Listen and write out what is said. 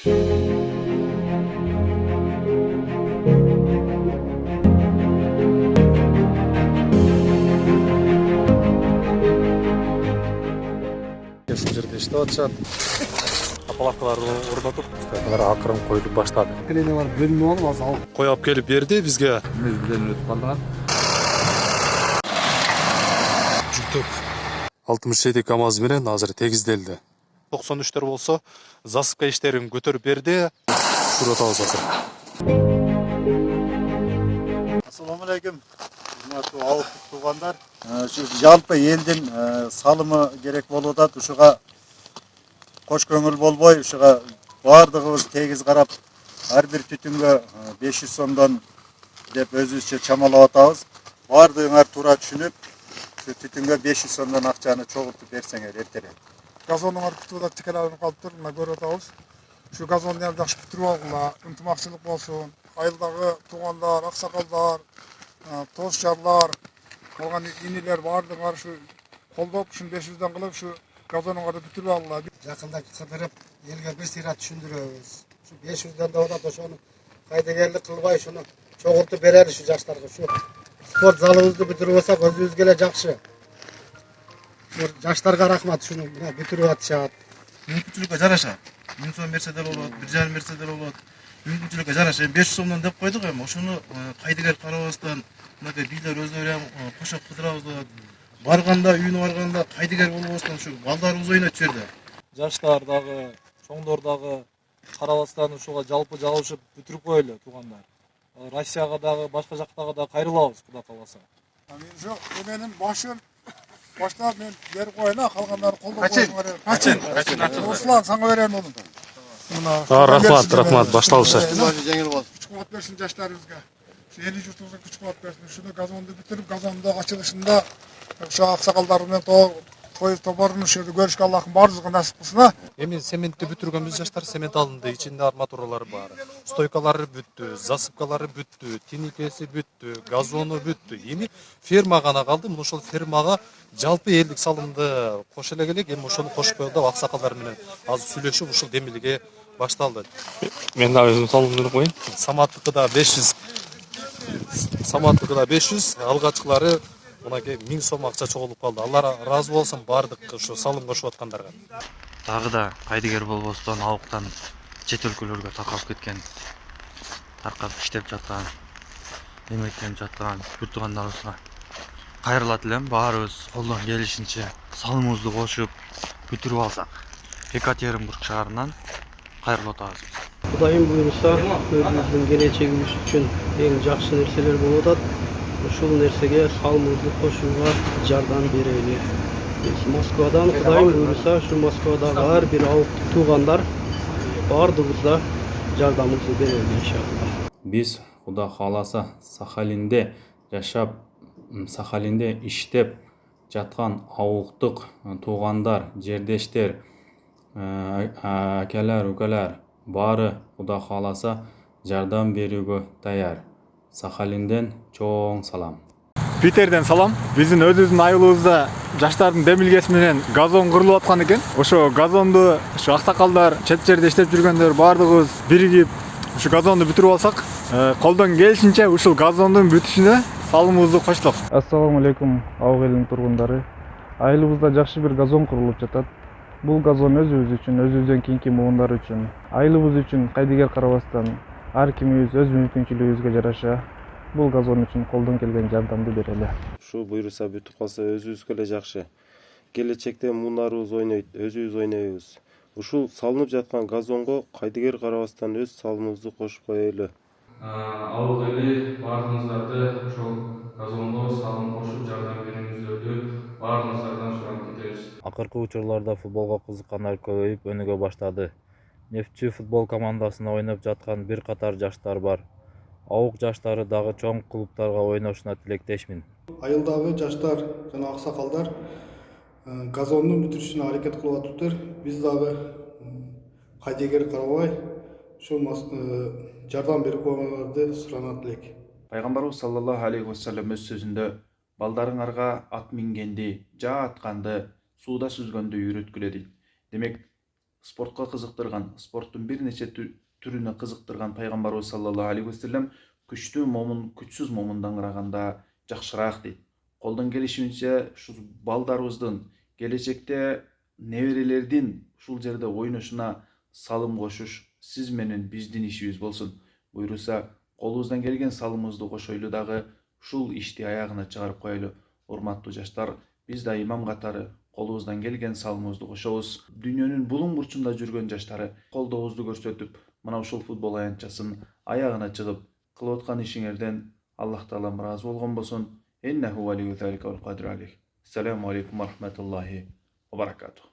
Şu жерде иштеп атышат. Палаткаларды орнотуп, стакандар акырын коюлуп баштады. Кенене бар бөлүнүп алып азыр алып Кой алып келип берди бизге. мезгилден өтүп калган. Жүктөк 67 КАМАЗ менен азыр тегизделди. 93-төр болсо засыпка иштерин көтөрүп берди. Сурат алабыз азыр. Assalamu alaikum. Hurmatly ауыл туугандар. Şu жалпы элдин салымы керек болуп атат. Ушуга кош көңүл болбой, ушуга бардыгыбыз тегиз карап, ар бир түтүнгө 500 сомдон деп өзүбүзчө чамалап атабыз. Бардыгыңар туура түшүнүп, şu түтүнгө 500 сомдон акчаны чогултуп берсеңер эртерээк. Газондун бүтүп атат, тикелеп калыптыр, мына көрүп атабыз. Şu газонду эми жакшы бүтүрүп алгыла, ынтымакчылык болсун. Айылдагы туугандар, аксакалдар, тоз жарлар, калган инилер бардыгыңар şu колдоп, ушун 500дөн кылып, şu газонуңарды бүтүрүп алгыла. Жакында кыдырып, элге бир сыйрат түшүндүрөбүз. Şu 500дөн да атат, ошону кайдыгерлик кылбай, шуну чогултуп берели şu жаштарга. Şu спорт залыбызды бүтүрүп алсак, өзүбүзгө эле жакшы. Жаштарга рахмат, шуну бүтүрүп атышат. Мүмкүнчүлүккө жараша 1000 сом берсе да болот, 1,5 берсе да болот. Мүмкүнчүлүккө жараша 500 сомдон деп койдук эми. Ошону кайдыгер карабастан, мынакей бийлер өздөрү ham кошоп кыдырабыз деп. Барганда, үйүнө барганда кайдыгер болбостон ушу балдарыбыз ойнотуп жүрдү. Жаштар дагы, чоңдор дагы карабастан ушуга жалпы жабышып бүтүрүп коелу туугандар. Россияга дагы, башка жактага да кайрылабыз, Кудай кааласа. Мен менин башым баштап мен берип коеюн, калгандарын колдоп коюңар. Качин. Руслан, сага берем ону. Рахмат, башталышы. Жеңил болсун. Күч кубат берсин жаштарыбызга. Şu eli журтубузга күч кубат берсин. Ушуну газонду бүтүрүп, газондун ачылышында ошо аксакалдар менен той тоборун ушул жерде көрүшкө Аллахым баарыбызга насип кылсын. Эми цементти бүтүргөнбүз жаштар, цемент алынды, ичинде арматуралары бар. Стойкалары бүттү, засыпкалары бүттү, тиникеси бүттү, газону бүттү. Эми ферма гана калды. Мына ошол фермага жалпы элдик салымды кош эле келек. Эми ошону кошуп коелу деп аксакалдар менен азыр сүйлөшүп ушул демилге башталды. Мен да өзүм салымымды коеюн. Саматтыкы да 500. Саматтыкы да 500, алгачкылары мынакей 1000 сом акча чогулуп калды. Алла ыраазы болсун бардык ушу салым кошуп аткандарга. Дагы да кайдыгер болбостон ауктан чет өлкөлөргө таркап кеткен, таркап иштеп жаткан, эмгектенип жаткан бүт туугандарыбызга кайрылат элем. Баарыбыз колдон келишинче салымыбызды кошуп бүтүрүп алсак, Екатеринбург шаарынан кайрылып атабыз. Кудайым буйруса, өзүбүздүн келечегибиз үчүн эң жакшы нерселер болуп атат. Ушул нерсеге салымыбызды кошууга жардам берели. Биз Москвадан, Кудайым буйруса, ушу Москвадагы ар бир ауыл туугандар бардыгыбыз да жардамыбызды берели иншалла. Биз Кудай кааласа Сахалинде жашап, Сахалинде иштеп жаткан ауылдук туугандар, жердештер, акалар, укалар баары Кудай кааласа жардам берүүгө даяр. Сахалинден чоң салам. Питерден салам. Биздин өзүбүздүн айылыбызда жаштардын демилгеси менен газон курулуп аткан экен. Ошо газонду ушу аксакалдар, чет жерде иштеп жүргөндөр бардыгыбыз биригип ушу газонду бүтүрүп алсак, колдон келишинче ушул газондун бүтүшүнө салымыбызды коштук. Ассаламу алейкум, ауыл элинин тургундары. Айылыбызда жакшы бир газон курулуп жатат. Бул газон өзүбүз үчүн, өзүбүздөн кийинки муундар үчүн, айылыбыз үчүн кайдыгер карабастан ар кимибиз өз мүмкүнчүлүгүбүзгө жараша бул газон үчүн колдон келген жардамды берели. Ушул буйруса бүтүп калса өзүбүзгө эле жакшы. Келечекте муундарыбыз ойнойт, өзүбүз ойнойбуз. Ушул салынып жаткан газонго кайдыгер карабастан өз салымыбызды кошуп коелу. Ауыл эли баарыңыздарды ошол газонго салым кошуп жардам берүүңүздөрдү баарыңыздардан сурап кетебиз. Акыркы учурларда футболго кызыккандар көбөйүп өнүгө баштады. Нефтчи футбол командасында ойноп жаткан бир катар жаштар бар. Аук жаштары дагы чоң клубтарга ойношуна тилектешмин. Айылдагы жаштар жана аксакалдар газондун бүтүрүшүнө аракет кылып атыптыр. Биз дагы кайдыгер карабай ушул жардам берип койгоңорду суранат элек. Пайгамбарыбыз саллаллаху алейхи вассалам өз сөзүндө балдарыңарга ат мингенди, жаа атканды, сууда сүзгөндү үйрөткүлө дейт. Демек, спортко кызыктырган, спорттун бир нече түрүнө кызыктырган пайгамбарыбыз саллаллаху алейхи вассалам күчтүү момун күчсүз момундан караганда жакшыраак дейт. Колдон келишинче ушу балдарыбыздын келечекте неберелердин ушул жерде ойношуна салым кошуш сиз менен биздин ишибиз болсун. Буйруса, колубуздан келген салымыбызды кошойлу дагы ушул ишти аягына чыгарып коелу. Урматтуу жаштар, биз да имам катары колубуздан келген салымыбызды кошобуз. Дүйнөнүн булуң бурчунда жүргөн жаштары колдообузду көрсөтүп, мына ушул футбол аянтчасын аягына чыгып кылып аткан ишиңерден Аллах таалам ыраазы болгон болсун. Иннаху валию залика вал кадиру алейх. Ассаламу алейкум ва рахматуллахи ва баракатух.